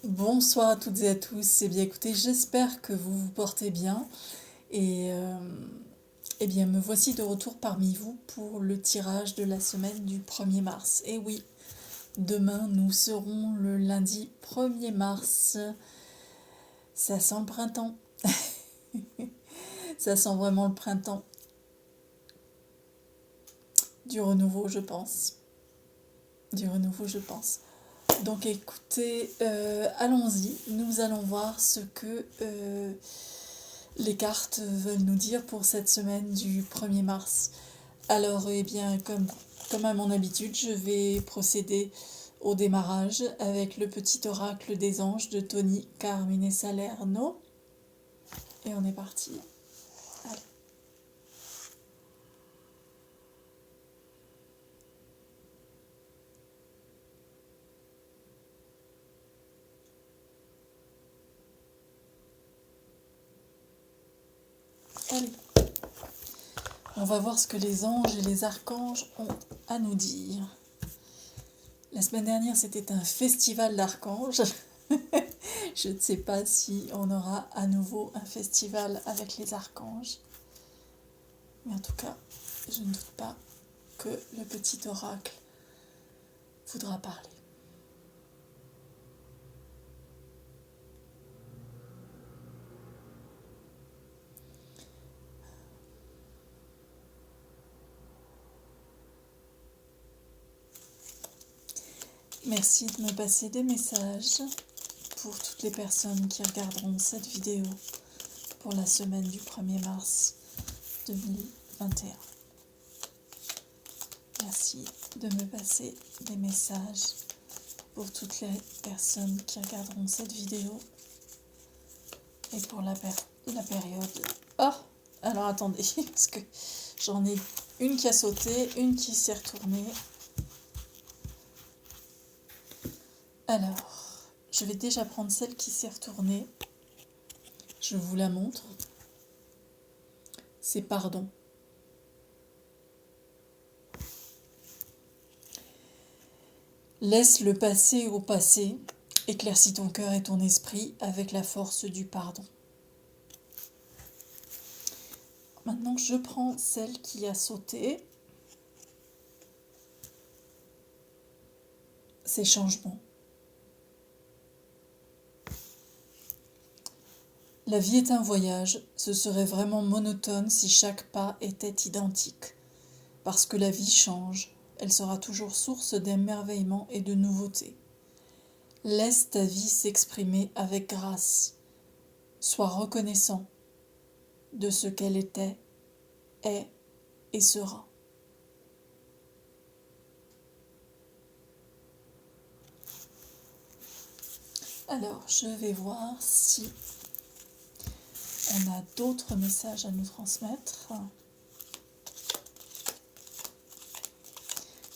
Bonsoir à toutes et à tous. Eh bien, écoutez, j'espère que vous vous portez bien. Et eh bien, me voici de retour parmi vous pour le tirage de la semaine du 1er mars. Et oui, demain, nous serons le lundi 1er mars. Ça sent le printemps. Ça sent vraiment le printemps. Du renouveau, je pense. Du renouveau, je pense. Donc écoutez, allons-y. Nous allons voir ce que les cartes veulent nous dire pour cette semaine du 1er mars. Alors, eh bien, comme à mon habitude, je vais procéder au démarrage avec le petit oracle des anges de Tony Carmine Salerno. Et on est parti. Allez. Allez. On va voir ce que les anges et les archanges ont à nous dire. La semaine dernière, c'était un festival d'archanges. Je ne sais pas si on aura à nouveau un festival avec les archanges. Mais en tout cas, je ne doute pas que le petit oracle voudra parler. Merci de me passer des messages pour toutes les personnes qui regarderont cette vidéo pour la semaine du 1er mars 2021. Merci de me passer des messages pour toutes les personnes qui regarderont cette vidéo et pour la période. Oh, alors attendez, parce que j'en ai une qui a sauté, une qui s'est retournée. Alors, je vais déjà prendre celle qui s'est retournée. Je vous la montre. C'est pardon. Laisse le passé au passé, éclaircis ton cœur et ton esprit avec la force du pardon. Maintenant, je prends celle qui a sauté. C'est changement. La vie est un voyage, ce serait vraiment monotone si chaque pas était identique. Parce que la vie change, elle sera toujours source d'émerveillement et de nouveautés. Laisse ta vie s'exprimer avec grâce. Sois reconnaissant de ce qu'elle était, est et sera. Alors, je vais voir si on a d'autres messages à nous transmettre.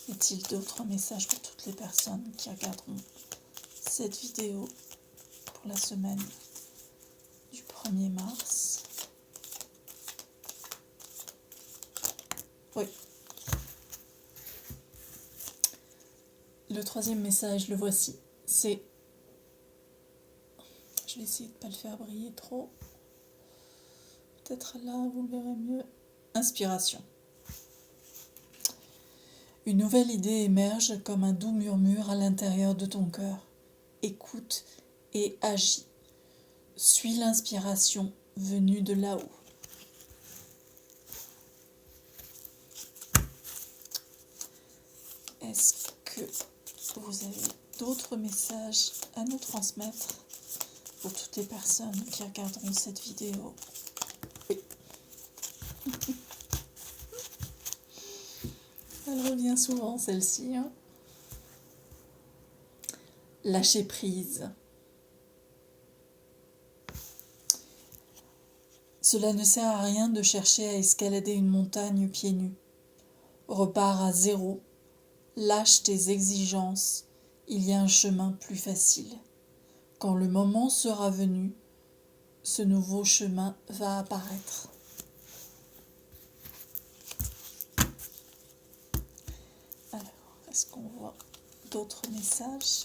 Y a-t-il d'autres messages pour toutes les personnes qui regarderont cette vidéo pour la semaine du 1er mars? Oui. Le troisième message, le voici. C'est... Je vais essayer de ne pas le faire briller trop. Peut-être là, vous le verrez mieux. Inspiration. Une nouvelle idée émerge comme un doux murmure à l'intérieur de ton cœur. Écoute et agis. Suis l'inspiration venue de là-haut. Est-ce que vous avez d'autres messages à nous transmettre pour toutes les personnes qui regarderont cette vidéo? Oui. Elle revient souvent, celle-ci. Lâcher prise. Cela ne sert à rien de chercher à escalader une montagne pieds nus. Repars à zéro. Lâche tes exigences. Il y a un chemin plus facile. Quand le moment sera venu, ce nouveau chemin va apparaître. Alors, est-ce qu'on voit d'autres messages?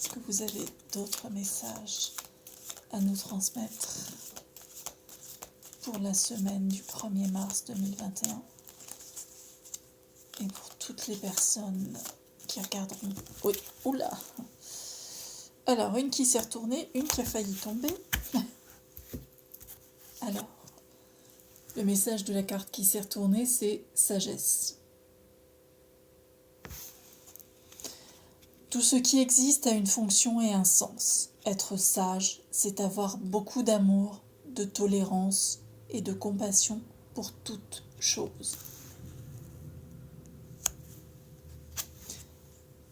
Est-ce que vous avez d'autres messages à nous transmettre pour la semaine du 1er mars 2021 et pour toutes les personnes qui regarderont? Oui, oula! Alors, une qui s'est retournée, une qui a failli tomber. Alors, le message de la carte qui s'est retournée, c'est sagesse. Tout ce qui existe a une fonction et un sens. Être sage, c'est avoir beaucoup d'amour, de tolérance et de compassion pour toute chose.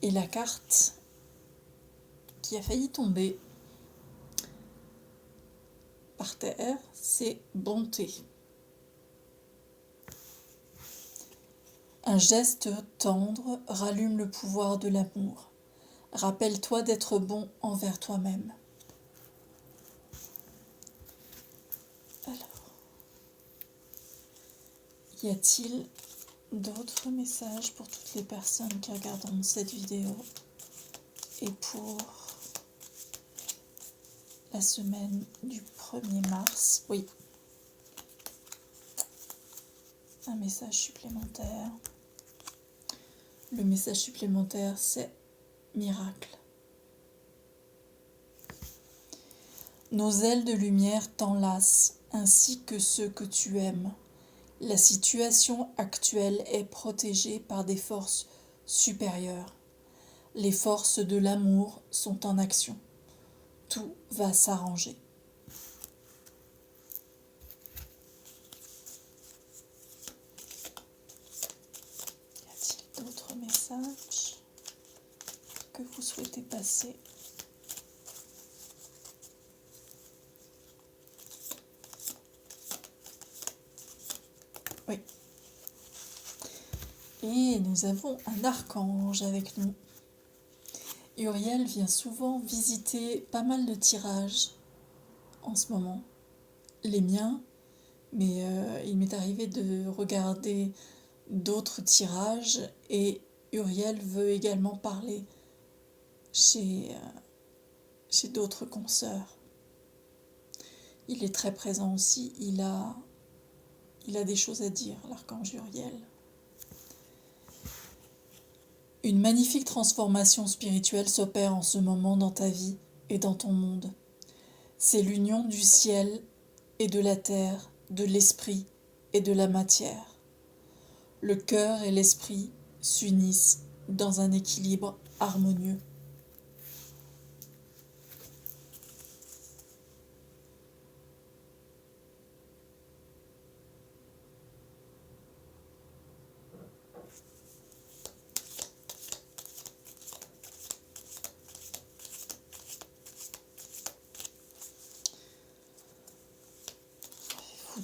Et la carte qui a failli tomber par terre, c'est bonté. Un geste tendre rallume le pouvoir de l'amour. Rappelle-toi d'être bon envers toi-même. Alors, y a-t-il d'autres messages pour toutes les personnes qui regarderont cette vidéo et pour la semaine du 1er mars? Oui. Un message supplémentaire. Le message supplémentaire, c'est miracle. Nos ailes de lumière t'enlacent, ainsi que ceux que tu aimes. La situation actuelle est protégée par des forces supérieures. Les forces de l'amour sont en action. Tout va s'arranger. Y a-t-il d'autres messages que vous souhaitez passer? Oui. Et nous avons un archange avec nous. Uriel vient souvent visiter pas mal de tirages en ce moment. Les miens, mais il m'est arrivé de regarder d'autres tirages et Uriel veut également parler chez d'autres consoeurs. Il est très présent aussi, il a des choses à dire, l'archange Uriel. Une magnifique transformation spirituelle s'opère en ce moment dans ta vie et dans ton monde. C'est l'union du ciel et de la terre, de l'esprit et de la matière. Le cœur et l'esprit s'unissent dans un équilibre harmonieux.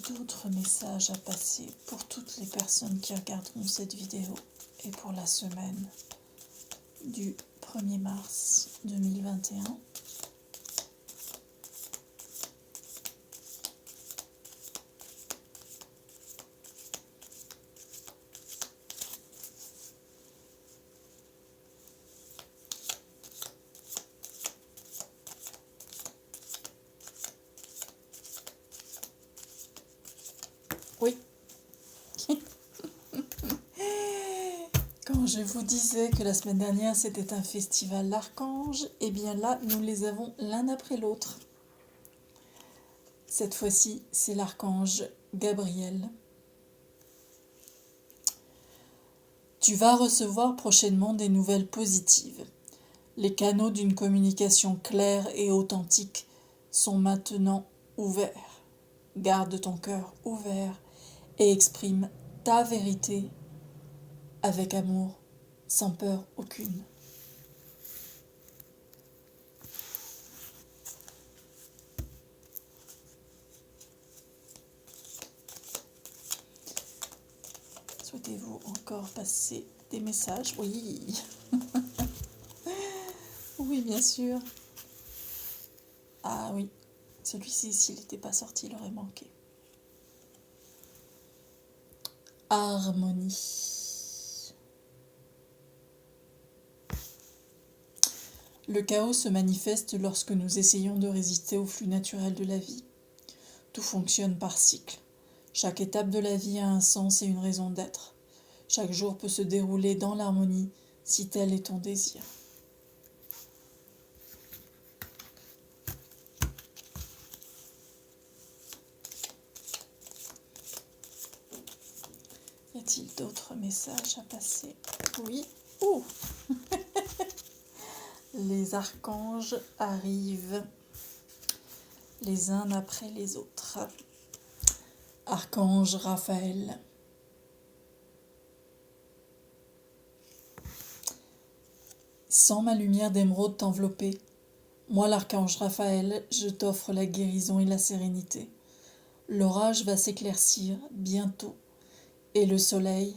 D'autres messages à passer pour toutes les personnes qui regarderont cette vidéo et pour la semaine du 1er mars 2021. Oui. Quand je vous disais que la semaine dernière c'était un festival d'archanges, eh bien là nous les avons l'un après l'autre. Cette fois-ci c'est l'archange Gabriel. Tu vas recevoir prochainement des nouvelles positives. Les canaux d'une communication claire et authentique sont maintenant ouverts. Garde ton cœur ouvert et exprime ta vérité avec amour, sans peur aucune. Souhaitez-vous encore passer des messages? Oui. Oui, bien sûr. Ah oui, celui-ci, s'il n'était pas sorti, il aurait manqué. Harmonie. Le chaos se manifeste lorsque nous essayons de résister au flux naturel de la vie. Tout fonctionne par cycle. Chaque étape de la vie a un sens et une raison d'être. Chaque jour peut se dérouler dans l'harmonie si tel est ton désir. Y a-t-il d'autres messages à passer? Oui. Ouh. Les archanges arrivent les uns après les autres. Archange Raphaël. Sans ma lumière d'émeraude t'envelopper, moi l'archange Raphaël, je t'offre la guérison et la sérénité. L'orage va s'éclaircir bientôt et le soleil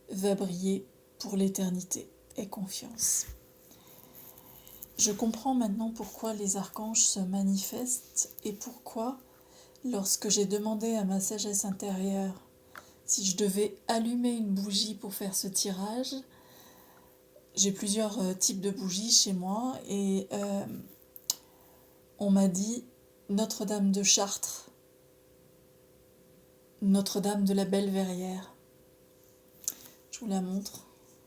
va briller pour l'éternité. Aie confiance. Je comprends maintenant pourquoi les archanges se manifestent et pourquoi, lorsque j'ai demandé à ma sagesse intérieure si je devais allumer une bougie pour faire ce tirage, j'ai plusieurs types de bougies chez moi et on m'a dit Notre-Dame de Chartres, Notre-Dame de la Belle Verrière. Je vous la montre.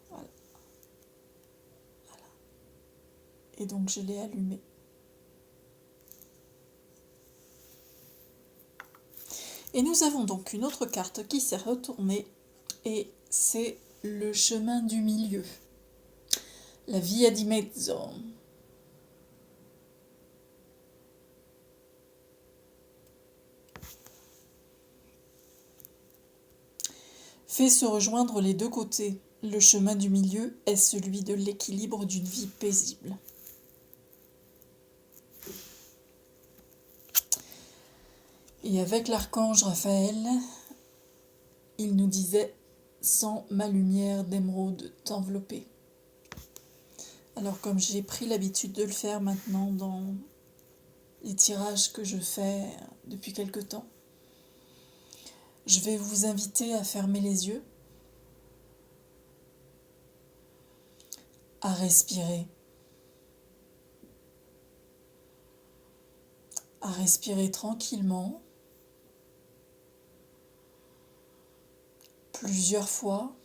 Voilà. Et donc je l'ai allumée. Et nous avons donc une autre carte qui s'est retournée et c'est le chemin du milieu. La via di mezzo. Fait se rejoindre les deux côtés. Le chemin du milieu est celui de l'équilibre d'une vie paisible. Et avec l'archange Raphaël, il nous disait « Sans ma lumière d'émeraude t'envelopper ». Alors comme j'ai pris l'habitude de le faire maintenant dans les tirages que je fais depuis quelque temps, je vais vous inviter à fermer les yeux, à respirer tranquillement, plusieurs fois,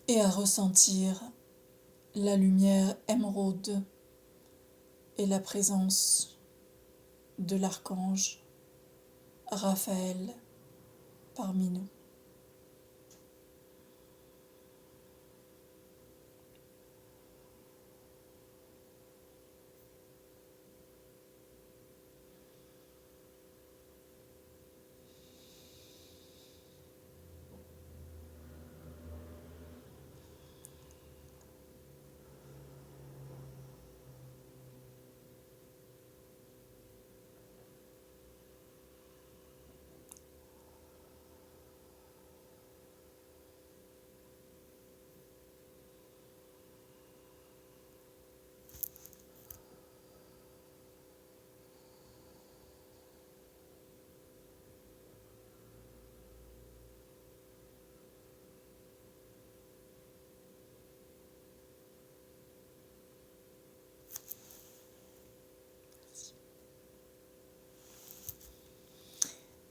et à ressentir la lumière émeraude et la présence de l'archange Raphaël parmi nous.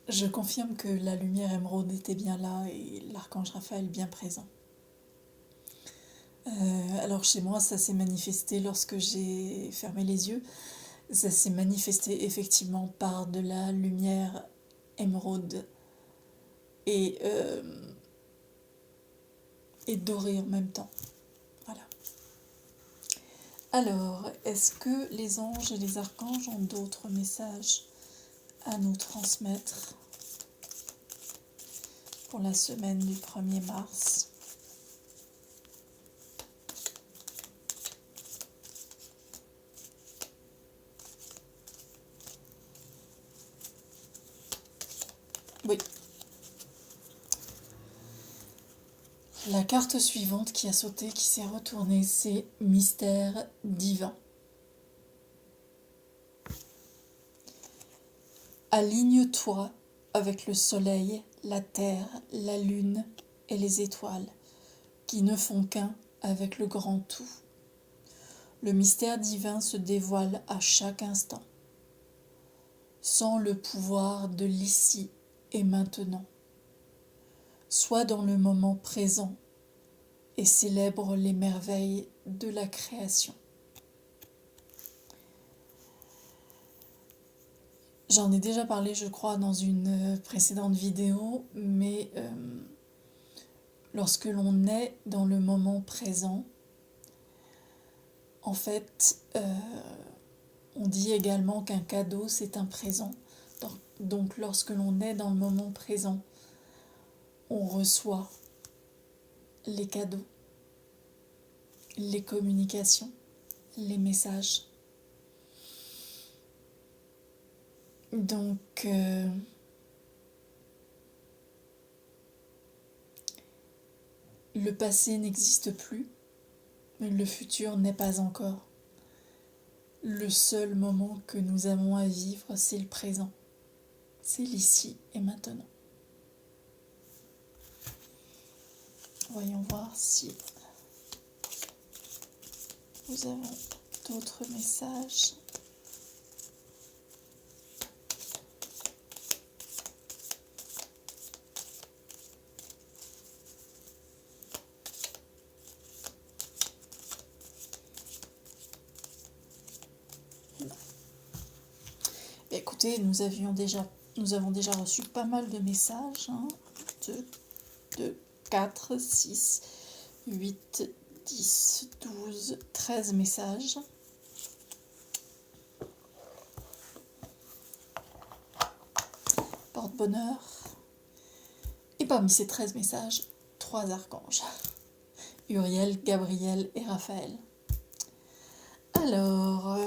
Je confirme que la lumière émeraude était bien là et l'archange Raphaël bien présent. Alors chez moi, ça s'est manifesté lorsque j'ai fermé les yeux. Ça s'est manifesté effectivement par de la lumière émeraude et dorée en même temps. Voilà. Alors, est-ce que les anges et les archanges ont d'autres messages à nous transmettre pour la semaine du 1er mars? Oui. La carte suivante qui a sauté, qui s'est retournée, c'est Mystère divin. Aligne-toi avec le soleil, la terre, la lune et les étoiles, qui ne font qu'un avec le grand tout. Le mystère divin se dévoile à chaque instant, sans le pouvoir de l'ici et maintenant. Sois dans le moment présent et célèbre les merveilles de la création. J'en ai déjà parlé, je crois, dans une précédente vidéo, mais lorsque l'on est dans le moment présent, en fait, on dit également qu'un cadeau, c'est un présent. Donc, lorsque l'on est dans le moment présent, on reçoit les cadeaux, les communications, les messages. Donc, le passé n'existe plus, mais le futur n'est pas encore. Le seul moment que nous avons à vivre, c'est le présent. C'est l'ici et maintenant. Voyons voir si nous avons d'autres messages. Écoutez, nous avons déjà reçu pas mal de messages. 2, 4, 6, 8, 10, 12, 13 messages. Porte-bonheur. Et parmi ces 13 messages, 3 archanges. Uriel, Gabriel et Raphaël. Alors,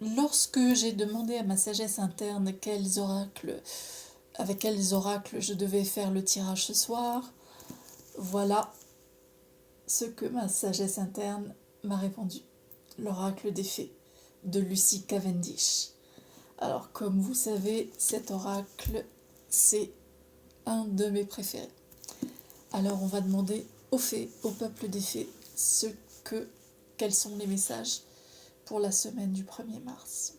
lorsque j'ai demandé à ma sagesse interne avec quels oracles je devais faire le tirage ce soir, voilà ce que ma sagesse interne m'a répondu. L'oracle des fées de Lucy Cavendish. Alors, comme vous savez, cet oracle, c'est un de mes préférés. Alors, on va demander aux fées, au peuple des fées, quels sont les messages pour la semaine du 1er mars.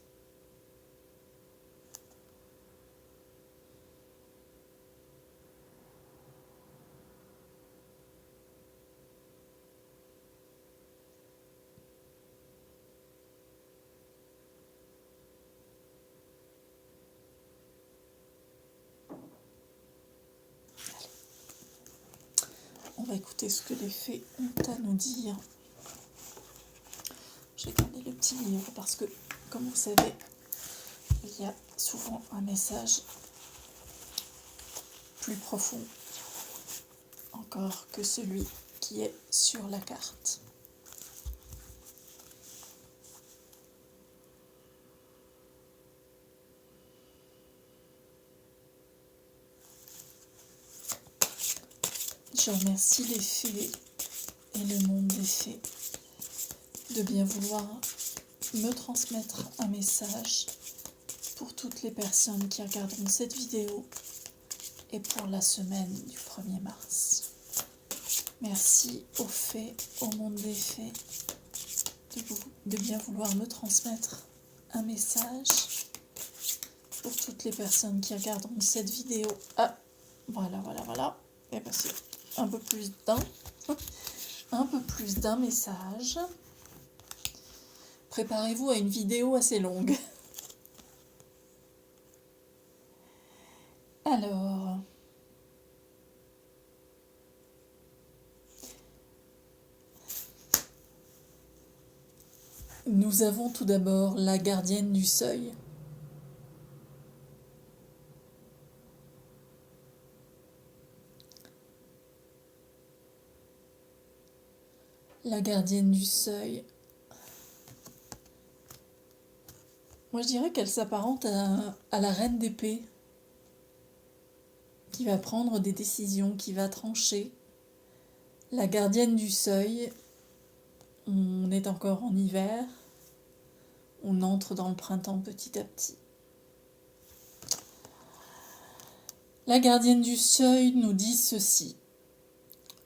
On va écouter ce que les fées ont à nous dire. J'ai gardé le petit livre parce que, comme vous savez, il y a souvent un message plus profond encore que celui qui est sur la carte. Je remercie les fées et le monde des fées de bien vouloir me transmettre un message pour toutes les personnes qui regarderont cette vidéo et pour la semaine du 1er mars. Merci aux fées, au monde des fées de bien vouloir me transmettre un message pour toutes les personnes qui regarderont cette vidéo. Ah, voilà. Et bien c'est un peu plus d'un message. Préparez-vous à une vidéo assez longue. Alors, nous avons tout d'abord la gardienne du seuil. La gardienne du seuil. Moi, je dirais qu'elle s'apparente à la reine d'épée, qui va prendre des décisions, qui va trancher. La gardienne du seuil, on est encore en hiver, on entre dans le printemps petit à petit. La gardienne du seuil nous dit ceci.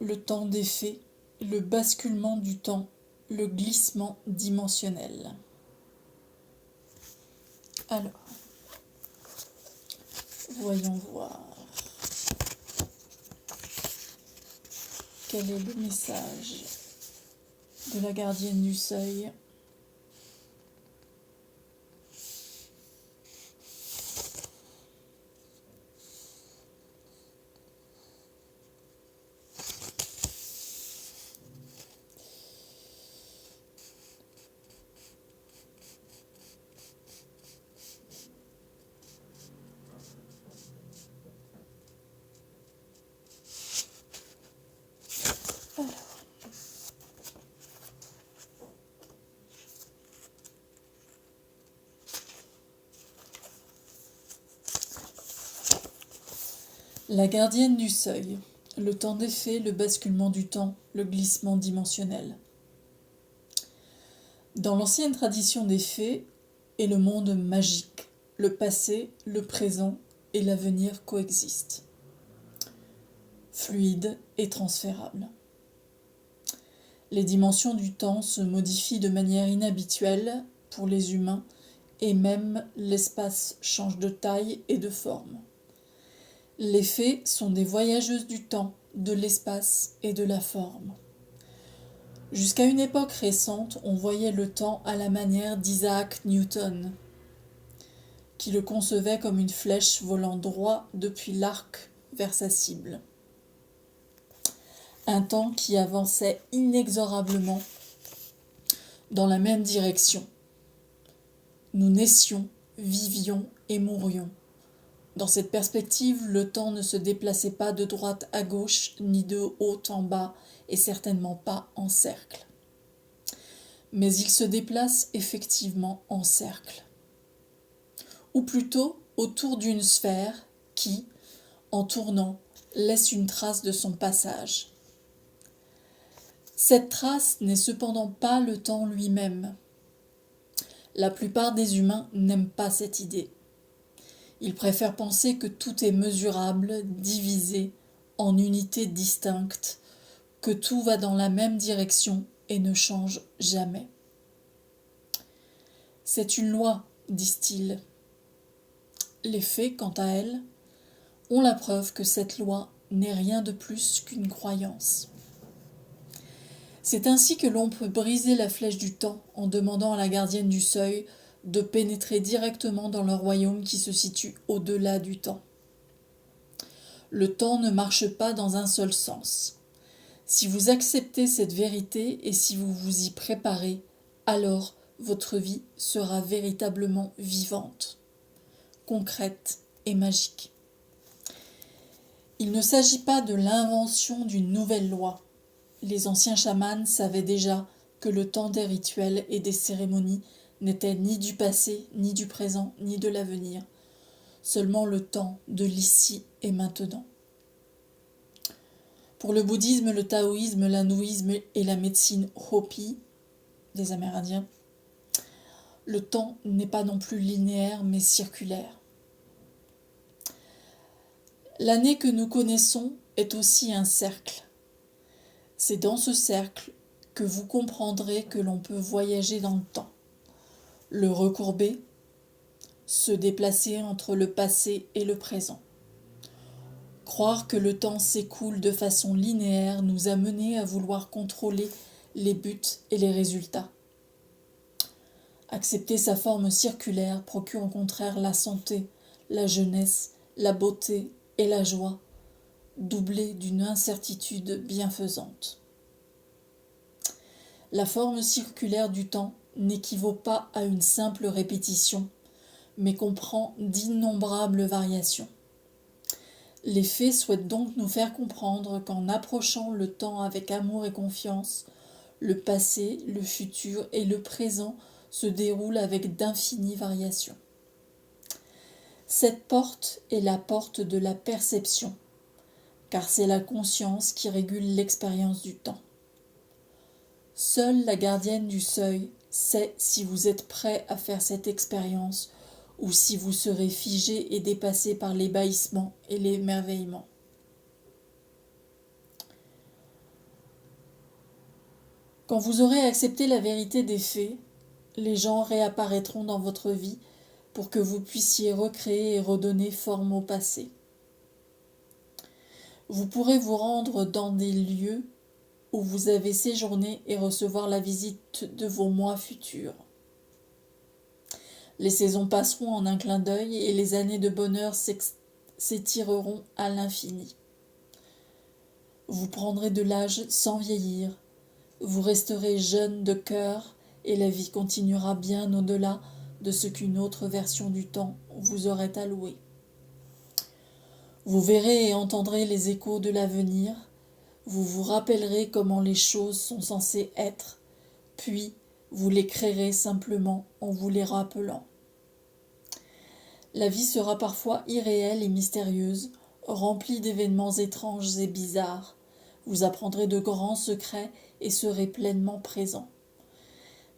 Le temps des fées le basculement du temps, le glissement dimensionnel. Alors, voyons voir. Quel est le message de la gardienne du seuil ? La gardienne du seuil, le temps des faits, le basculement du temps, le glissement dimensionnel. Dans l'ancienne tradition des fées et le monde magique, le passé, le présent et l'avenir coexistent. Fluide et transférable. Les dimensions du temps se modifient de manière inhabituelle pour les humains et même l'espace change de taille et de forme. Les fées sont des voyageuses du temps, de l'espace et de la forme. Jusqu'à une époque récente, on voyait le temps à la manière d'Isaac Newton, qui le concevait comme une flèche volant droit depuis l'arc vers sa cible. Un temps qui avançait inexorablement dans la même direction. Nous naissions, vivions et mourions. Dans cette perspective, le temps ne se déplaçait pas de droite à gauche, ni de haut en bas, et certainement pas en cercle. Mais il se déplace effectivement en cercle. Ou plutôt autour d'une sphère qui, en tournant, laisse une trace de son passage. Cette trace n'est cependant pas le temps lui-même. La plupart des humains n'aiment pas cette idée. Ils préfèrent penser que tout est mesurable, divisé, en unités distinctes, que tout va dans la même direction et ne change jamais. C'est une loi, disent-ils. Les faits, quant à elles, ont la preuve que cette loi n'est rien de plus qu'une croyance. C'est ainsi que l'on peut briser la flèche du temps en demandant à la gardienne du seuil de pénétrer directement dans le royaume qui se situe au-delà du temps. Le temps ne marche pas dans un seul sens. Si vous acceptez cette vérité et si vous vous y préparez, alors votre vie sera véritablement vivante, concrète et magique. Il ne s'agit pas de l'invention d'une nouvelle loi. Les anciens chamans savaient déjà que le temps des rituels et des cérémonies n'était ni du passé, ni du présent, ni de l'avenir, seulement le temps de l'ici et maintenant. Pour le bouddhisme, le taoïsme, l'hindouisme et la médecine Hopi des Amérindiens, le temps n'est pas non plus linéaire mais circulaire. L'année que nous connaissons est aussi un cercle. C'est dans ce cercle que vous comprendrez que l'on peut voyager dans le temps, le recourber, se déplacer entre le passé et le présent. Croire que le temps s'écoule de façon linéaire nous a menés à vouloir contrôler les buts et les résultats. Accepter sa forme circulaire procure au contraire la santé, la jeunesse, la beauté et la joie, doublée d'une incertitude bienfaisante. La forme circulaire du temps n'équivaut pas à une simple répétition, mais comprend d'innombrables variations. Les faits souhaitent donc nous faire comprendre qu'en approchant le temps avec amour et confiance, le passé, le futur et le présent se déroulent avec d'infinies variations. Cette porte est la porte de la perception, car c'est la conscience qui régule l'expérience du temps. Seule la gardienne du seuil sait si vous êtes prêt à faire cette expérience ou si vous serez figé et dépassé par l'ébahissement et l'émerveillement. Quand vous aurez accepté la vérité des faits, les gens réapparaîtront dans votre vie pour que vous puissiez recréer et redonner forme au passé. Vous pourrez vous rendre dans des lieux où vous avez séjourné et recevoir la visite de vos moi futurs. Les saisons passeront en un clin d'œil et les années de bonheur s'étireront à l'infini. Vous prendrez de l'âge sans vieillir, vous resterez jeune de cœur et la vie continuera bien au-delà de ce qu'une autre version du temps vous aurait alloué. Vous verrez et entendrez les échos de l'avenir, vous vous rappellerez comment les choses sont censées être, puis vous les créerez simplement en vous les rappelant. La vie sera parfois irréelle et mystérieuse, remplie d'événements étranges et bizarres. Vous apprendrez de grands secrets et serez pleinement présent.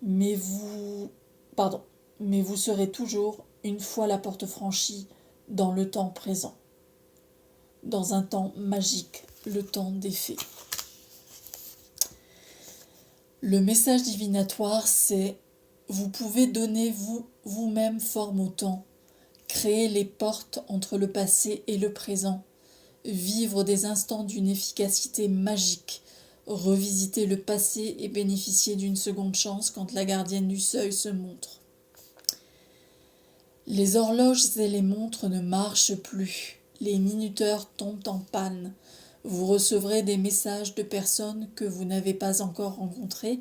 Mais vous serez toujours, une fois la porte franchie, dans le temps présent. Dans un temps magique, le temps des fées. Le message divinatoire, c'est « Vous pouvez donner vous-même forme au temps, créer les portes entre le passé et le présent, vivre des instants d'une efficacité magique, revisiter le passé et bénéficier d'une seconde chance quand la gardienne du seuil se montre. Les horloges et les montres ne marchent plus, les minuteurs tombent en panne. Vous recevrez des messages de personnes que vous n'avez pas encore rencontrées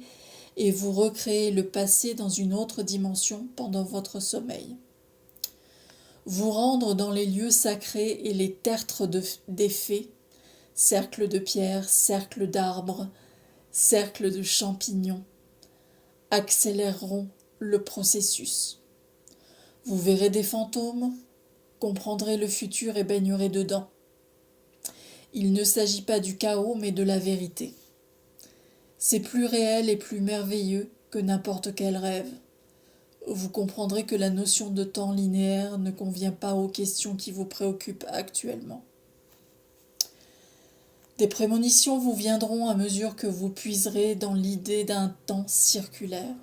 et vous recréez le passé dans une autre dimension pendant votre sommeil. Vous rendre dans les lieux sacrés et les tertres des fées, cercles de pierres, cercles d'arbres, cercles de champignons, accéléreront le processus. Vous verrez des fantômes, comprendrez le futur et baignerez dedans. Il ne s'agit pas du chaos mais de la vérité. C'est plus réel et plus merveilleux que n'importe quel rêve. Vous comprendrez que la notion de temps linéaire ne convient pas aux questions qui vous préoccupent actuellement. Des prémonitions vous viendront à mesure que vous puiserez dans l'idée d'un temps circulaire.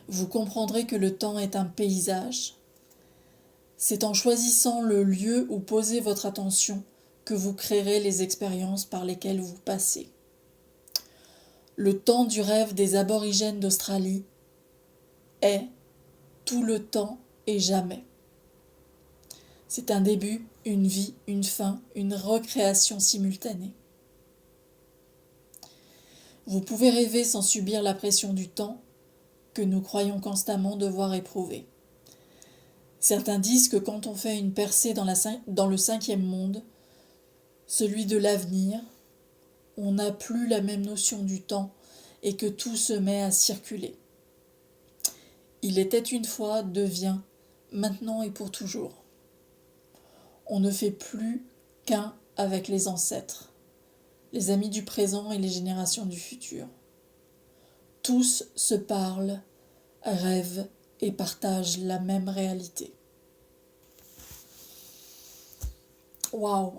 Vous comprendrez que le temps est un paysage. C'est en choisissant le lieu où poser votre attention que vous créerez les expériences par lesquelles vous passez. Le temps du rêve des aborigènes d'Australie est tout le temps et jamais. C'est un début, une vie, une fin, une recréation simultanée. Vous pouvez rêver sans subir la pression du temps que nous croyons constamment devoir éprouver. Certains disent que quand on fait une percée dans le 5e monde, celui de l'avenir, on n'a plus la même notion du temps et que tout se met à circuler. Il était une fois, devient, maintenant et pour toujours. On ne fait plus qu'un avec les ancêtres, les amis du présent et les générations du futur. Tous se parlent, rêvent et partagent la même réalité. Waouh!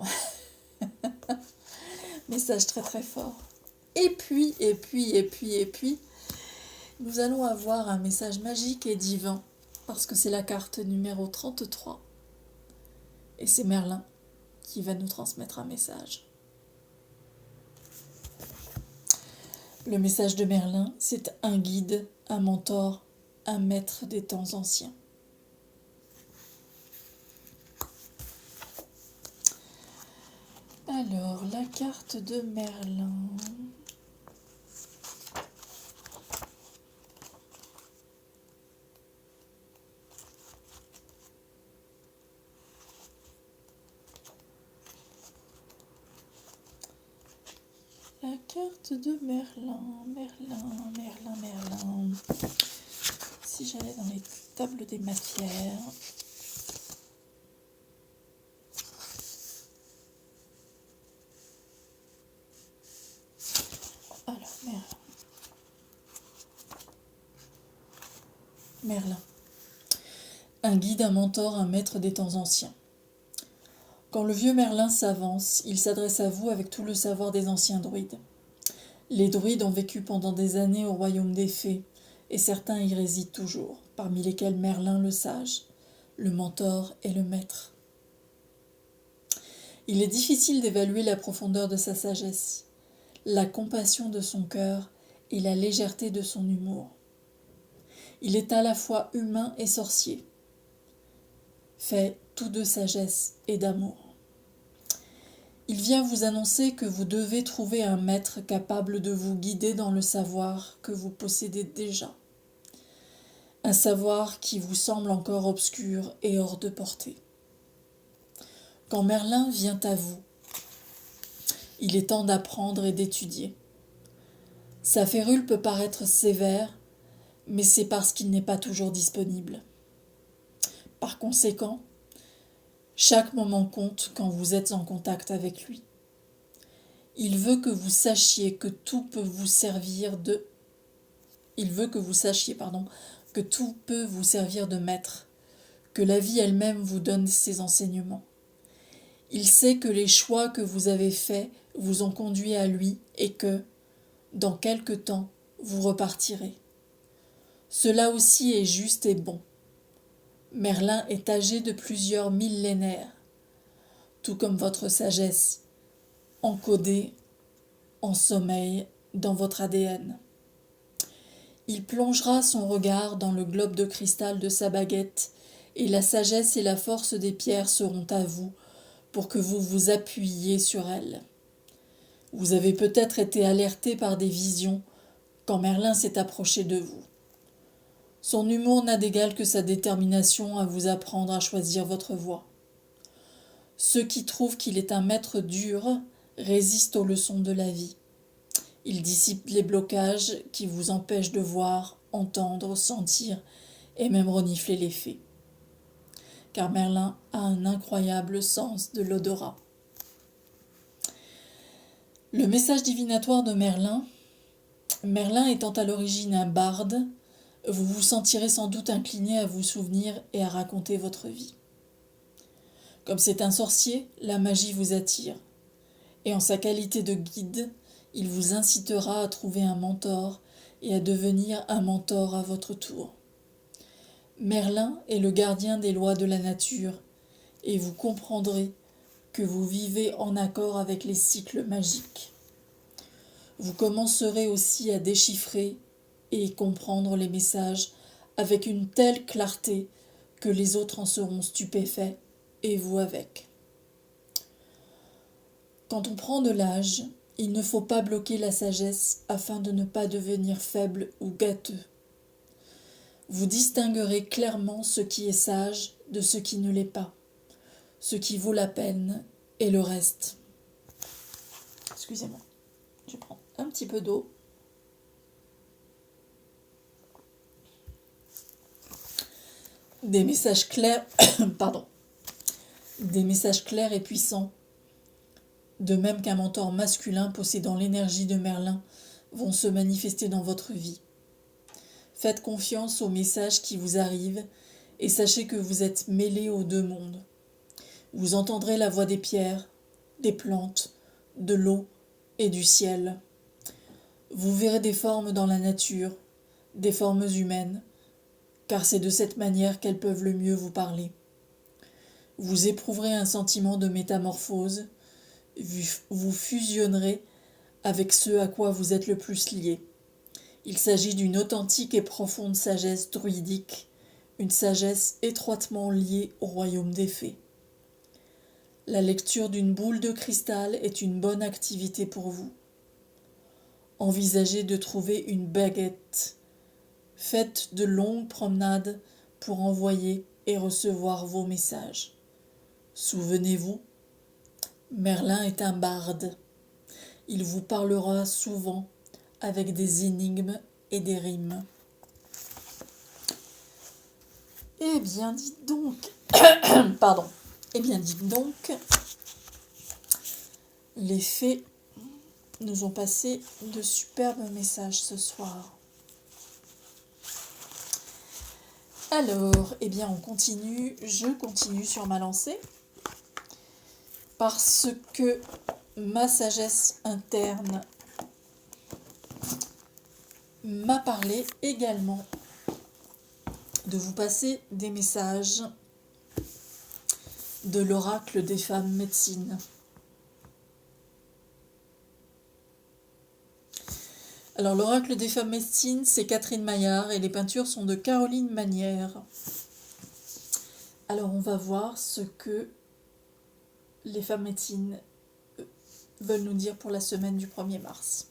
Message très très fort. Et puis, nous allons avoir un message magique et divin, parce que c'est la carte numéro 33. Et c'est Merlin qui va nous transmettre un message. Le message de Merlin, c'est un guide, un mentor, un maître des temps anciens. Alors, la carte de Merlin. La carte de Merlin. Si j'allais dans les tables des matières. Alors, Merlin. Un guide, un mentor, un maître des temps anciens. Quand le vieux Merlin s'avance, il s'adresse à vous avec tout le savoir des anciens druides. Les druides ont vécu pendant des années au royaume des fées, et certains y résident toujours, parmi lesquels Merlin le sage, le mentor et le maître. Il est difficile d'évaluer la profondeur de sa sagesse, la compassion de son cœur et la légèreté de son humour. Il est à la fois humain et sorcier, fait tout de sagesse et d'amour. Il vient vous annoncer que vous devez trouver un maître capable de vous guider dans le savoir que vous possédez déjà. Un savoir qui vous semble encore obscur et hors de portée. Quand Merlin vient à vous, il est temps d'apprendre et d'étudier. Sa férule peut paraître sévère, mais c'est parce qu'il n'est pas toujours disponible. Par conséquent, chaque moment compte quand vous êtes en contact avec lui. Il veut que vous sachiez que tout peut vous servir de... que tout peut vous servir de maître, que la vie elle-même vous donne ses enseignements. Il sait que les choix que vous avez faits vous ont conduit à lui et que, dans quelque temps, vous repartirez. Cela aussi est juste et bon. Merlin est âgé de plusieurs millénaires, tout comme votre sagesse, encodée en sommeil dans votre ADN. Il plongera son regard dans le globe de cristal de sa baguette, et la sagesse et la force des pierres seront à vous pour que vous vous appuyiez sur elles. Vous avez peut-être été alerté par des visions quand Merlin s'est approché de vous. Son humour n'a d'égal que sa détermination à vous apprendre à choisir votre voie. Ceux qui trouvent qu'il est un maître dur résistent aux leçons de la vie. Il dissipe les blocages qui vous empêchent de voir, entendre, sentir et même renifler les faits. Car Merlin a un incroyable sens de l'odorat. Le message divinatoire de Merlin. Merlin étant à l'origine un barde, vous vous sentirez sans doute incliné à vous souvenir et à raconter votre vie. Comme c'est un sorcier, la magie vous attire. Et en sa qualité de guide, il vous incitera à trouver un mentor et à devenir un mentor à votre tour. Merlin est le gardien des lois de la nature, et vous comprendrez que vous vivez en accord avec les cycles magiques. Vous commencerez aussi à déchiffrer et comprendre les messages avec une telle clarté que les autres en seront stupéfaits, et vous avec. Quand on prend de l'âge, il ne faut pas bloquer la sagesse afin de ne pas devenir faible ou gâteux. Vous distinguerez clairement ce qui est sage de ce qui ne l'est pas, ce qui vaut la peine et le reste. Excusez-moi, je prends un petit peu d'eau. Des messages clairs, des messages clairs et puissants, de même qu'un mentor masculin possédant l'énergie de Merlin, vont se manifester dans votre vie. Faites confiance aux messages qui vous arrivent et sachez que vous êtes mêlés aux deux mondes. Vous entendrez la voix des pierres, des plantes, de l'eau et du ciel. Vous verrez des formes dans la nature, des formes humaines, car c'est de cette manière qu'elles peuvent le mieux vous parler. Vous éprouverez un sentiment de métamorphose, vous fusionnerez avec ceux à quoi vous êtes le plus liés. Il s'agit d'une authentique et profonde sagesse druidique, une sagesse étroitement liée au royaume des fées. La lecture d'une boule de cristal est une bonne activité pour vous. Envisagez de trouver une baguette. Faites de longues promenades pour envoyer et recevoir vos messages. Souvenez-vous, Merlin est un barde. Il vous parlera souvent avec des énigmes et des rimes. Eh bien, dites donc... Pardon. Eh bien, dites donc... Les fées nous ont passé de superbes messages ce soir. Alors, eh bien, je continue sur ma lancée, parce que ma sagesse interne m'a parlé également de vous passer des messages de l'oracle des femmes médecines. Alors l'oracle des femmes médecines, c'est Catherine Maillard et les peintures sont de Caroline Manière. Alors on va voir ce que les femmes médecines veulent nous dire pour la semaine du 1er mars.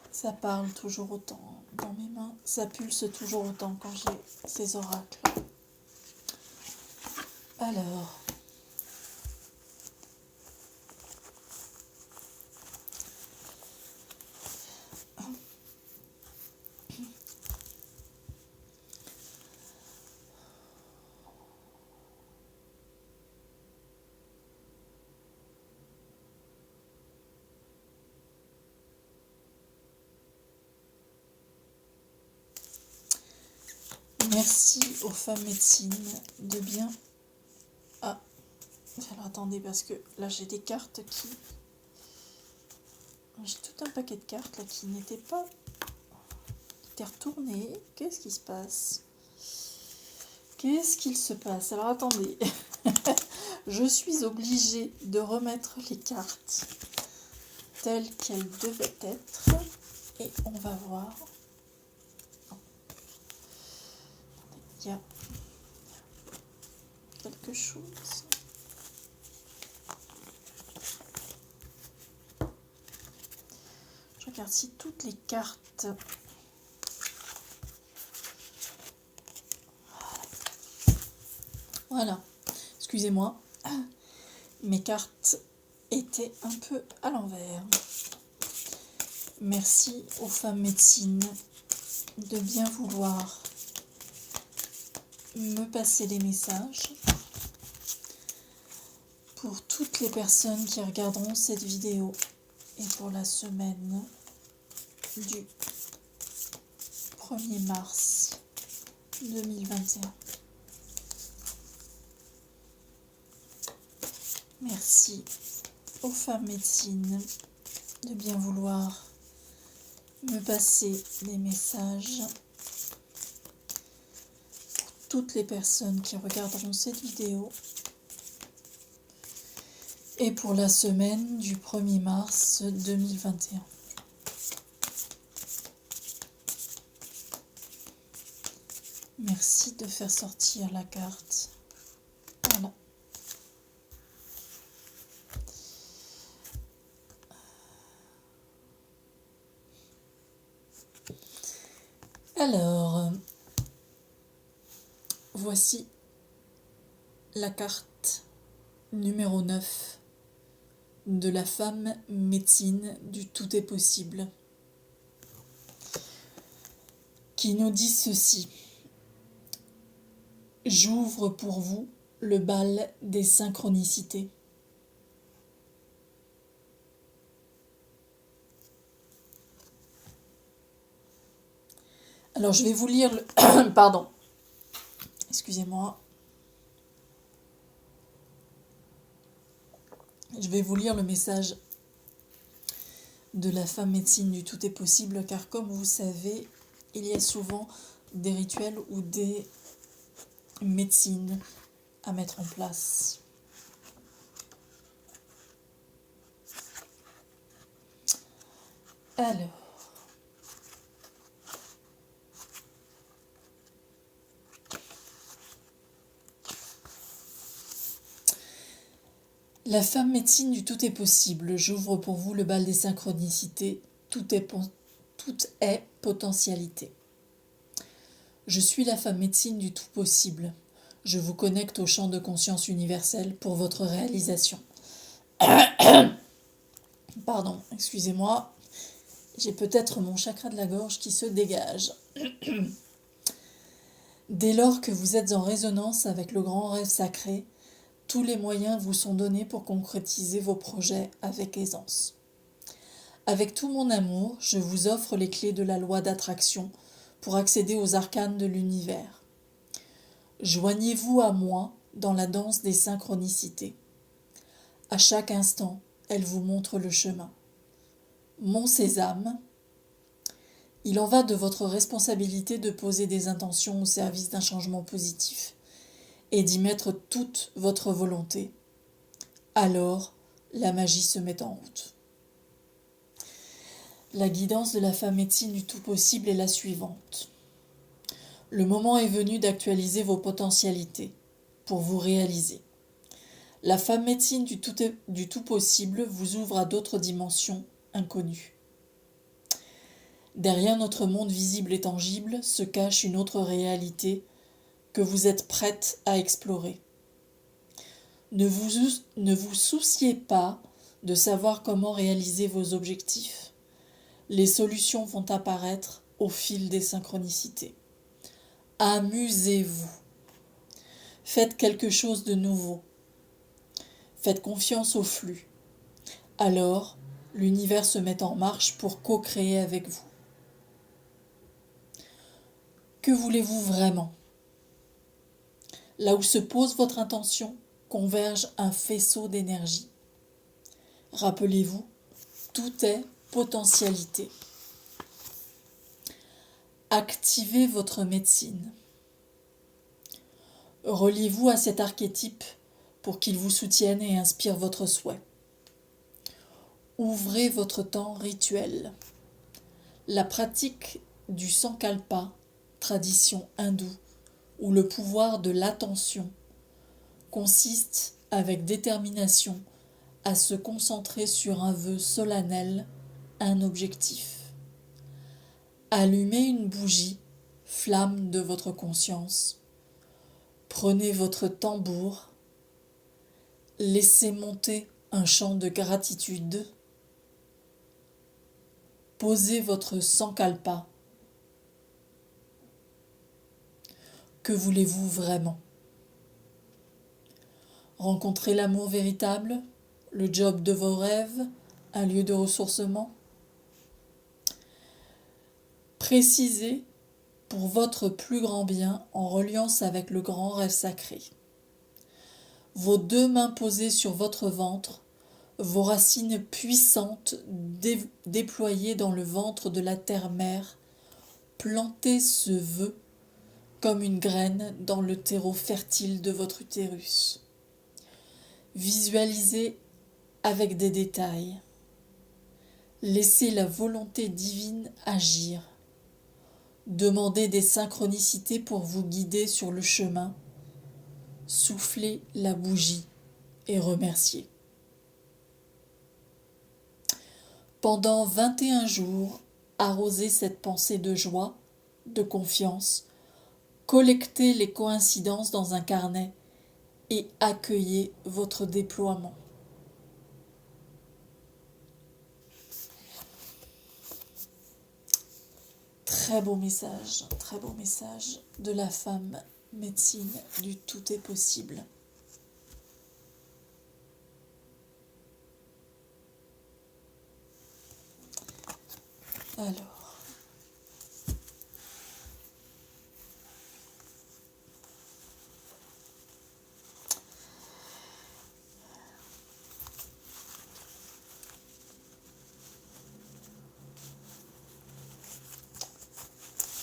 Ça parle toujours autant dans mes mains, ça pulse toujours autant quand j'ai ces oracles. Alors, merci aux femmes médecines de bien... Ah, alors attendez, parce que là j'ai des cartes qui... J'ai tout un paquet de cartes là qui n'étaient pas... qui étaient retournées. Qu'est-ce qui se passe? Qu'est-ce qu'il se passe? Alors attendez, je suis obligée de remettre les cartes telles qu'elles devaient être. Et on va voir... Il y a quelque chose. Je regarde si toutes les cartes... Voilà. Excusez-moi. Mes cartes étaient un peu à l'envers. Merci aux femmes médecines de bien vouloir me passer les messages pour toutes les personnes qui regarderont cette vidéo et pour la semaine du 1er mars 2021. Merci aux femmes médecines de bien vouloir me passer les messages pour toutes les personnes qui regarderont cette vidéo et pour la semaine du 1er mars 2021. Merci de faire sortir la carte. Voilà. Alors, voici la carte numéro 9 de la femme médecine du tout est possible, qui nous dit ceci. J'ouvre pour vous le bal des synchronicités. Alors je vais vous lire le... Pardon. Excusez-moi. Je vais vous lire le message de la femme médecine du tout est possible, car comme vous savez, il y a souvent des rituels ou des médecines à mettre en place. Alors, la femme médecine du tout est possible. J'ouvre pour vous le bal des synchronicités. Tout est potentialité. Je suis la femme médecine du tout possible. Je vous connecte au champ de conscience universel pour votre réalisation. Pardon, excusez-moi. J'ai peut-être mon chakra de la gorge qui se dégage. Dès lors que vous êtes en résonance avec le grand rêve sacré, tous les moyens vous sont donnés pour concrétiser vos projets avec aisance. Avec tout mon amour, je vous offre les clés de la loi d'attraction pour accéder aux arcanes de l'univers. Joignez-vous à moi dans la danse des synchronicités. À chaque instant, elle vous montre le chemin. Mon sésame, il en va de votre responsabilité de poser des intentions au service d'un changement positif et d'y mettre toute votre volonté. Alors, la magie se met en route. La guidance de la femme médecine du tout possible est la suivante. Le moment est venu d'actualiser vos potentialités pour vous réaliser. La femme médecine du tout possible vous ouvre à d'autres dimensions inconnues. Derrière notre monde visible et tangible se cache une autre réalité que vous êtes prête à explorer. Ne vous souciez pas de savoir comment réaliser vos objectifs. Les solutions vont apparaître au fil des synchronicités. Amusez-vous. Faites quelque chose de nouveau. Faites confiance au flux. Alors, l'univers se met en marche pour co-créer avec vous. Que voulez-vous vraiment ? Là où se pose votre intention, converge un faisceau d'énergie. Rappelez-vous, tout est potentialité. Activez votre médecine. Reliez-vous à cet archétype pour qu'il vous soutienne et inspire votre souhait. Ouvrez votre temps rituel. La pratique du sankalpa, tradition hindoue, où le pouvoir de l'attention consiste avec détermination à se concentrer sur un vœu solennel, un objectif. Allumez une bougie, flamme de votre conscience. Prenez votre tambour, laissez monter un chant de gratitude. Posez votre sankalpa. Que voulez-vous vraiment ? Rencontrer l'amour véritable, le job de vos rêves, un lieu de ressourcement ? Précisez pour votre plus grand bien en reliance avec le grand rêve sacré. Vos deux mains posées sur votre ventre, vos racines puissantes déployées dans le ventre de la terre-mère, plantez ce vœu comme une graine dans le terreau fertile de votre utérus. Visualisez avec des détails. Laissez la volonté divine agir. Demandez des synchronicités pour vous guider sur le chemin. Soufflez la bougie et remerciez. Pendant 21 jours, arrosez cette pensée de joie, de confiance, collectez les coïncidences dans un carnet et accueillez votre déploiement. Très beau message de la femme médecine du tout est possible. Alors,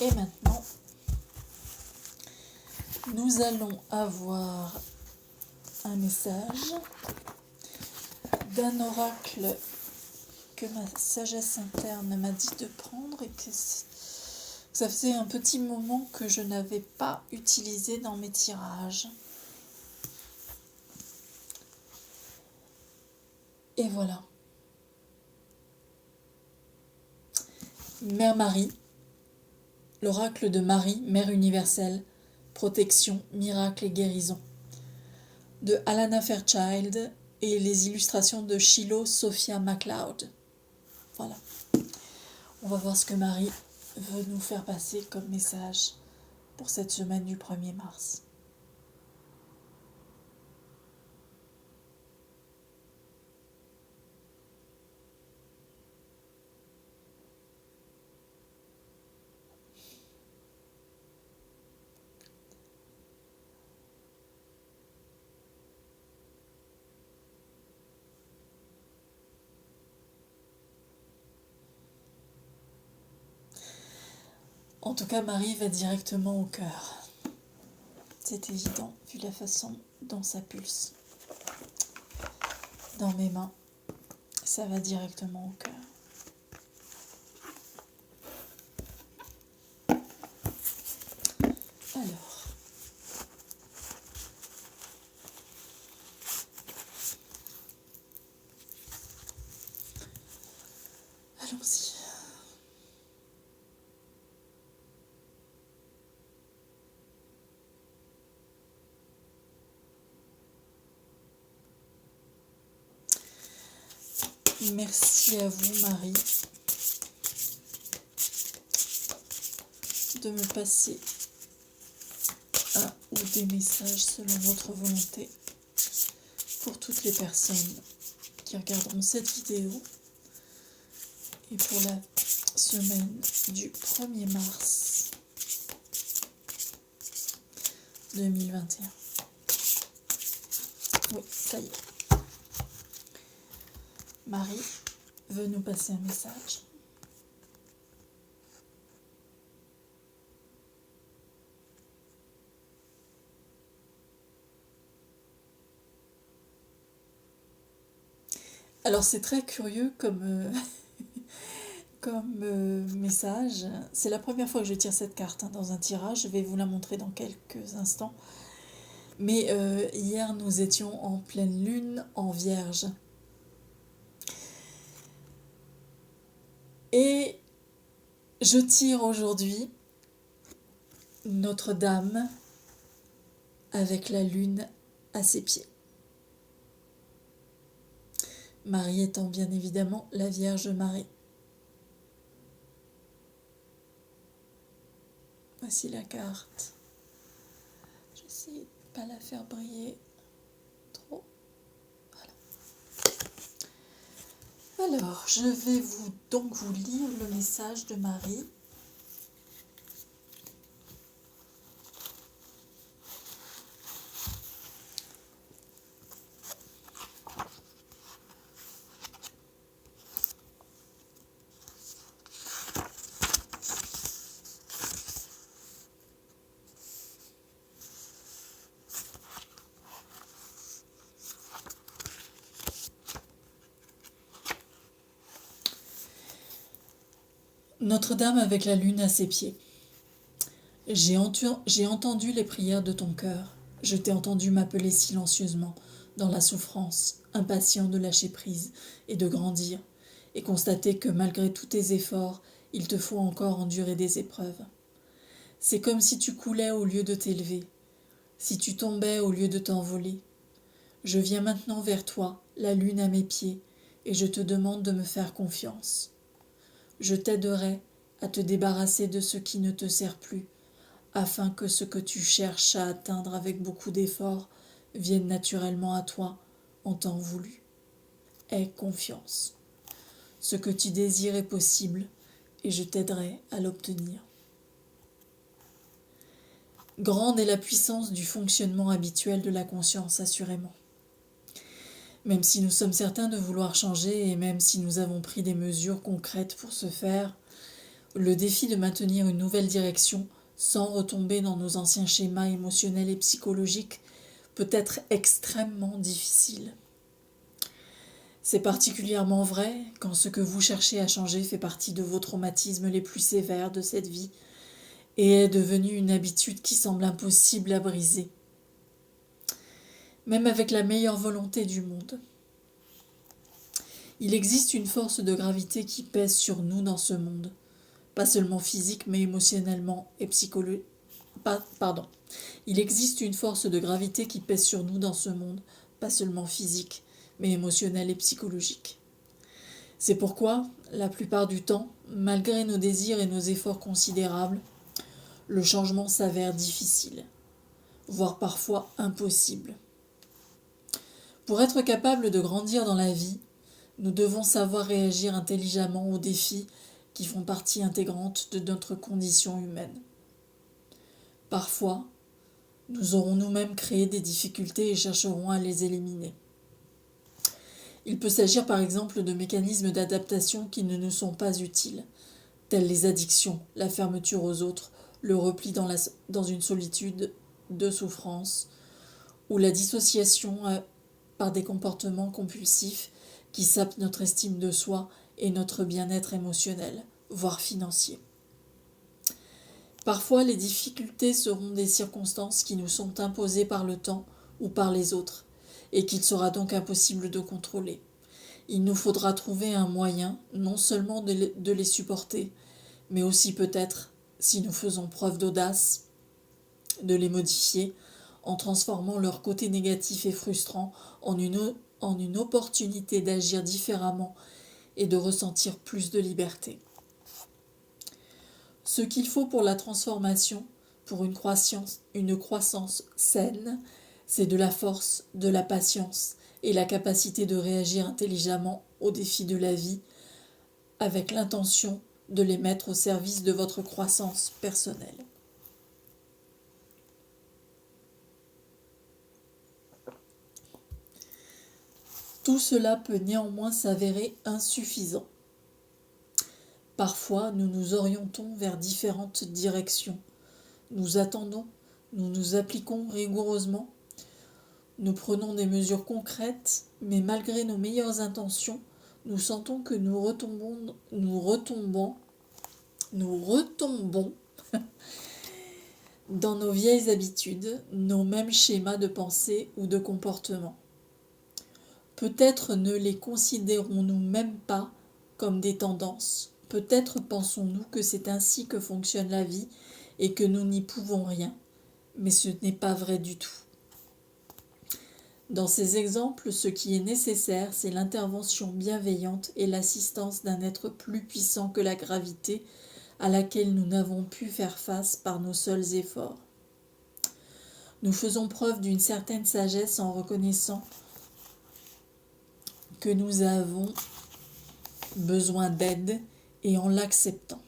et maintenant, nous allons avoir un message d'un oracle que ma sagesse interne m'a dit de prendre et que ça faisait un petit moment que je n'avais pas utilisé dans mes tirages. Et voilà. Mère Marie, l'oracle de Marie, Mère universelle, protection, miracle et guérison, de Alana Fairchild et les illustrations de Shiloh Sophia MacLeod. Voilà. On va voir ce que Marie veut nous faire passer comme message pour cette semaine du 1er mars. En tout cas, Marie va directement au cœur. C'est évident, vu la façon dont ça pulse. Dans mes mains, ça va directement au cœur. Alors, allons-y. Merci à vous, Marie, de me passer un ou des messages selon votre volonté pour toutes les personnes qui regarderont cette vidéo et pour la semaine du 1er mars 2021. Oui, ça y est. Marie veut nous passer un message. Alors c'est très curieux comme, message. C'est la première fois que je tire cette carte dans un tirage. Je vais vous la montrer dans quelques instants. Mais hier, nous étions en pleine lune en Vierge. Et je tire aujourd'hui Notre-Dame avec la lune à ses pieds. Marie étant bien évidemment la Vierge Marie. Voici la carte. J'essaie de ne pas la faire briller trop. Voilà. Alors, je vais vous lire le message de Marie. Notre-Dame avec la lune à ses pieds. J'ai entendu les prières de ton cœur. Je t'ai entendu m'appeler silencieusement, dans la souffrance, impatient de lâcher prise et de grandir, et constater que malgré tous tes efforts, il te faut encore endurer des épreuves. C'est comme si tu coulais au lieu de t'élever, si tu tombais au lieu de t'envoler. Je viens maintenant vers toi, la lune à mes pieds, et je te demande de me faire confiance. Je t'aiderai à te débarrasser de ce qui ne te sert plus, afin que ce que tu cherches à atteindre avec beaucoup d'efforts vienne naturellement à toi en temps voulu. Aie confiance. Ce que tu désires est possible et je t'aiderai à l'obtenir. Grande est la puissance du fonctionnement habituel de la conscience, assurément. Même si nous sommes certains de vouloir changer et même si nous avons pris des mesures concrètes pour ce faire, le défi de maintenir une nouvelle direction sans retomber dans nos anciens schémas émotionnels et psychologiques peut être extrêmement difficile. C'est particulièrement vrai quand ce que vous cherchez à changer fait partie de vos traumatismes les plus sévères de cette vie et est devenu une habitude qui semble impossible à briser, même avec la meilleure volonté du monde. Il existe une force de gravité qui pèse sur nous dans ce monde, pas seulement physique mais émotionnellement et psychologique. Il existe une force de gravité qui pèse sur nous dans ce monde, pas seulement physique mais émotionnelle et psychologique. C'est pourquoi, la plupart du temps, malgré nos désirs et nos efforts considérables, le changement s'avère difficile, voire parfois impossible. Pour être capable de grandir dans la vie, nous devons savoir réagir intelligemment aux défis qui font partie intégrante de notre condition humaine. Parfois, nous aurons nous-mêmes créé des difficultés et chercherons à les éliminer. Il peut s'agir par exemple de mécanismes d'adaptation qui ne nous sont pas utiles, tels les addictions, la fermeture aux autres, le repli dans une solitude de souffrance, ou la dissociation par des comportements compulsifs qui sapent notre estime de soi et notre bien-être émotionnel, voire financier. Parfois, les difficultés seront des circonstances qui nous sont imposées par le temps ou par les autres, et qu'il sera donc impossible de contrôler. Il nous faudra trouver un moyen, non seulement de les supporter, mais aussi peut-être, si nous faisons preuve d'audace, de les modifier, en transformant leur côté négatif et frustrant en une opportunité d'agir différemment et de ressentir plus de liberté. Ce qu'il faut pour la transformation, pour une croissance saine, c'est de la force, de la patience et la capacité de réagir intelligemment aux défis de la vie avec l'intention de les mettre au service de votre croissance personnelle. Tout cela peut néanmoins s'avérer insuffisant. Parfois, nous nous orientons vers différentes directions. Nous attendons, nous nous appliquons rigoureusement, nous prenons des mesures concrètes, mais malgré nos meilleures intentions, nous sentons que nous retombons dans nos vieilles habitudes, nos mêmes schémas de pensée ou de comportement. Peut-être ne les considérons-nous même pas comme des tendances. Peut-être pensons-nous que c'est ainsi que fonctionne la vie et que nous n'y pouvons rien. Mais ce n'est pas vrai du tout. Dans ces exemples, ce qui est nécessaire, c'est l'intervention bienveillante et l'assistance d'un être plus puissant que la gravité à laquelle nous n'avons pu faire face par nos seuls efforts. Nous faisons preuve d'une certaine sagesse en reconnaissant que nous avons besoin d'aide et en l'acceptant.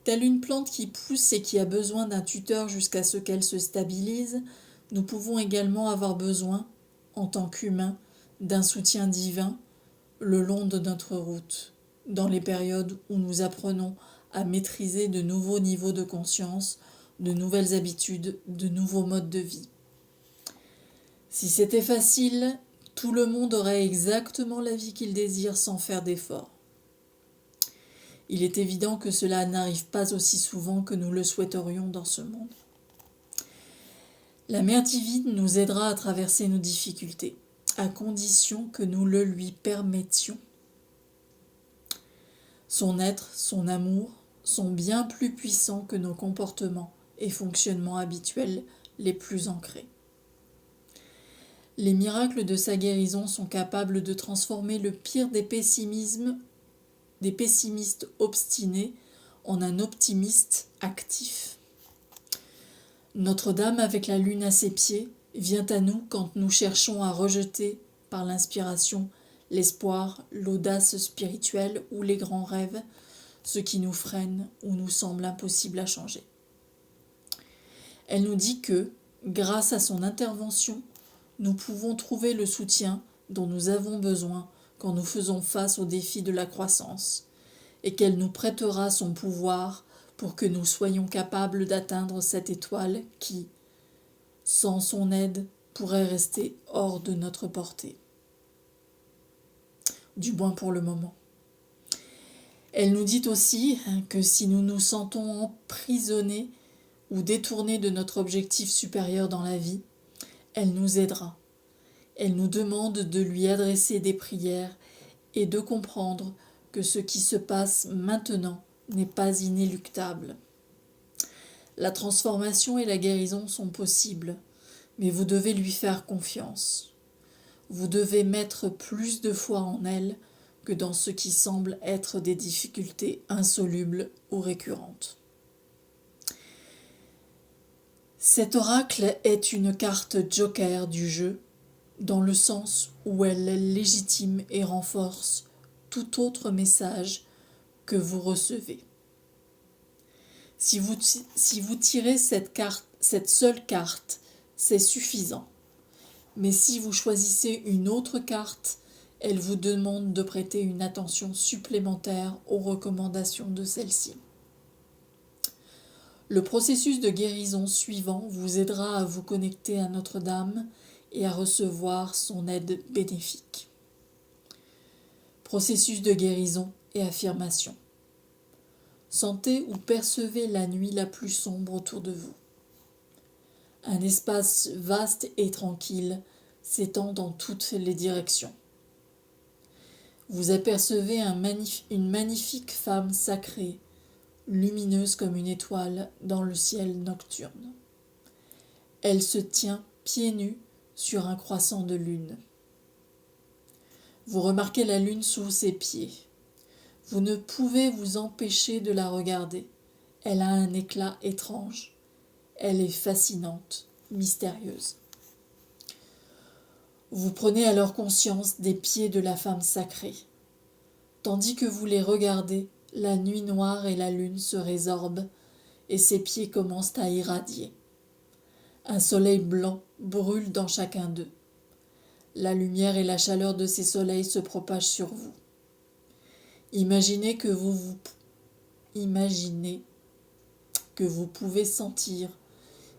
Telle une plante qui pousse et qui a besoin d'un tuteur jusqu'à ce qu'elle se stabilise, nous pouvons également avoir besoin, en tant qu'humains, d'un soutien divin le long de notre route, dans les périodes où nous apprenons à maîtriser de nouveaux niveaux de conscience, de nouvelles habitudes, de nouveaux modes de vie. Si c'était facile, tout le monde aurait exactement la vie qu'il désire sans faire d'efforts. Il est évident que cela n'arrive pas aussi souvent que nous le souhaiterions dans ce monde. La Mère divine nous aidera à traverser nos difficultés, à condition que nous le lui permettions. Son être, son amour sont bien plus puissants que nos comportements et fonctionnements habituels les plus ancrés. Les miracles de sa guérison sont capables de transformer le pire des pessimistes obstinés en un optimiste actif. Notre-Dame, avec la lune à ses pieds, vient à nous quand nous cherchons à rejeter, par l'inspiration, l'espoir, l'audace spirituelle ou les grands rêves, ce qui nous freine ou nous semble impossible à changer. Elle nous dit que, grâce à son intervention, nous pouvons trouver le soutien dont nous avons besoin quand nous faisons face aux défis de la croissance, et qu'elle nous prêtera son pouvoir pour que nous soyons capables d'atteindre cette étoile qui, sans son aide, pourrait rester hors de notre portée. Du moins pour le moment. Elle nous dit aussi que si nous nous sentons emprisonnés ou détournés de notre objectif supérieur dans la vie, elle nous aidera. Elle nous demande de lui adresser des prières et de comprendre que ce qui se passe maintenant n'est pas inéluctable. La transformation et la guérison sont possibles, mais vous devez lui faire confiance. Vous devez mettre plus de foi en elle que dans ce qui semble être des difficultés insolubles ou récurrentes. Cet oracle est une carte joker du jeu, dans le sens où elle légitime et renforce tout autre message que vous recevez. Si vous tirez cette seule carte, c'est suffisant. Mais si vous choisissez une autre carte, elle vous demande de prêter une attention supplémentaire aux recommandations de celle-ci. Le processus de guérison suivant vous aidera à vous connecter à Notre-Dame et à recevoir son aide bénéfique. Processus de guérison et affirmation. Sentez ou percevez la nuit la plus sombre autour de vous. Un espace vaste et tranquille s'étend dans toutes les directions. Vous apercevez une magnifique femme sacrée, lumineuse comme une étoile dans le ciel nocturne. Elle se tient pieds nus sur un croissant de lune. Vous remarquez la lune sous ses pieds. Vous ne pouvez vous empêcher de la regarder. Elle a un éclat étrange. Elle est fascinante, mystérieuse. Vous prenez alors conscience des pieds de la femme sacrée. Tandis que vous les regardez, la nuit noire et la lune se résorbent et ses pieds commencent à irradier. Un soleil blanc brûle dans chacun d'eux. La lumière et la chaleur de ces soleils se propagent sur vous. Imaginez que vous pouvez sentir,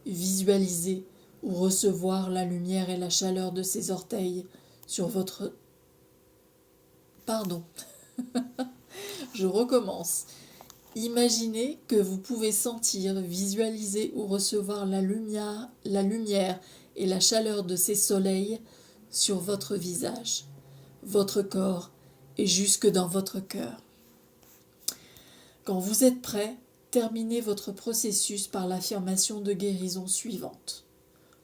visualiser ou recevoir la lumière et la chaleur de ces orteils sur votre... Pardon, je recommence. Imaginez que vous pouvez sentir, visualiser ou recevoir la lumière et la chaleur de ces soleils sur votre visage, votre corps et jusque dans votre cœur. Quand vous êtes prêt, terminez votre processus par l'affirmation de guérison suivante.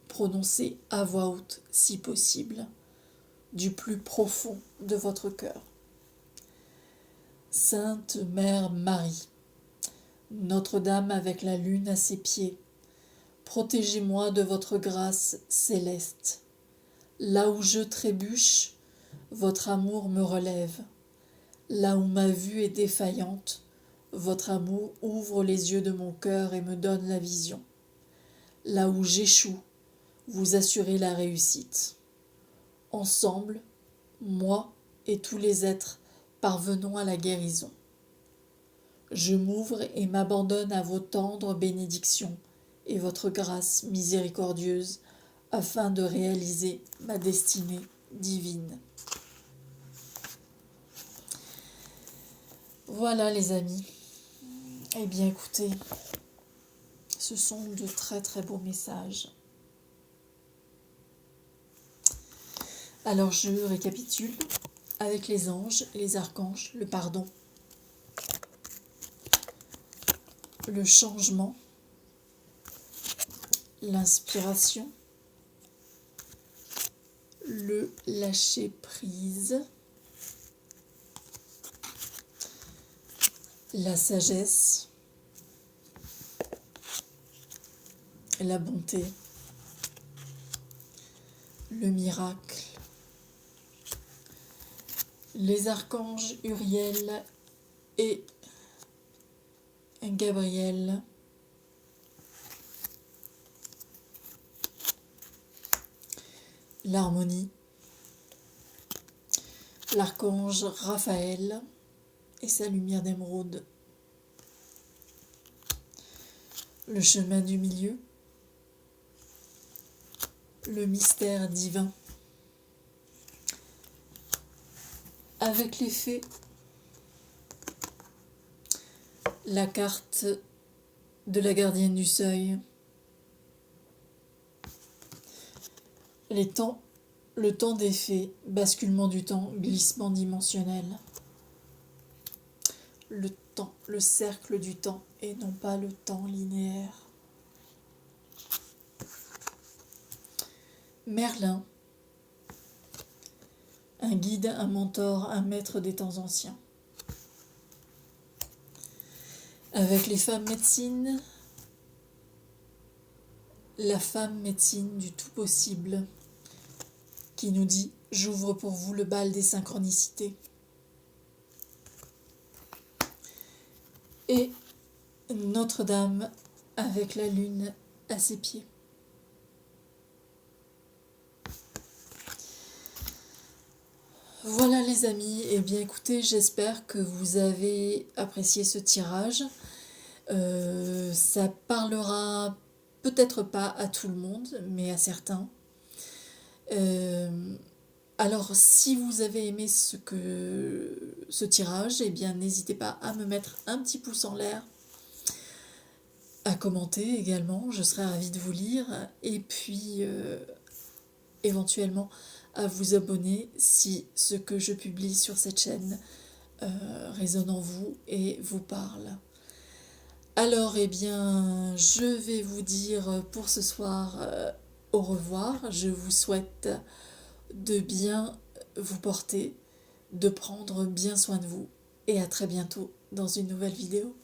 Prononcez à voix haute, si possible, du plus profond de votre cœur. Sainte Mère Marie, Notre-Dame avec la lune à ses pieds, protégez-moi de votre grâce céleste. Là où je trébuche, votre amour me relève. Là où ma vue est défaillante, votre amour ouvre les yeux de mon cœur et me donne la vision. Là où j'échoue, vous assurez la réussite. Ensemble, moi et tous les êtres, parvenons à la guérison. Je m'ouvre et m'abandonne à vos tendres bénédictions et votre grâce miséricordieuse afin de réaliser ma destinée divine. Voilà les amis. Eh bien écoutez, ce sont de très très beaux messages. Alors je récapitule avec les anges, les archanges, le pardon, le changement, l'inspiration, le lâcher prise, la sagesse, la bonté, le miracle, les archanges Uriel et Gabriel, l'harmonie, l'archange Raphaël et sa lumière d'émeraude, le chemin du milieu, le mystère divin, avec les fées, la carte de la gardienne du seuil, le temps des fées, basculement du temps, glissement dimensionnel, le temps, le cercle du temps et non pas le temps linéaire. Merlin, un guide, un mentor, un maître des temps anciens. Avec les femmes médecines, la femme médecine du tout possible qui nous dit « J'ouvre pour vous le bal des synchronicités ». Et Notre-Dame avec la lune à ses pieds. Voilà les amis, et bien écoutez, j'espère que vous avez apprécié ce tirage. Ça parlera peut-être pas à tout le monde, mais à certains. Alors si vous avez aimé ce tirage, eh bien n'hésitez pas à me mettre un petit pouce en l'air, à commenter également, je serai ravie de vous lire, et puis éventuellement à vous abonner si ce que je publie sur cette chaîne résonne en vous et vous parle. Alors, eh bien, je vais vous dire pour ce soir au revoir. Je vous souhaite de bien vous porter, de prendre bien soin de vous et à très bientôt dans une nouvelle vidéo.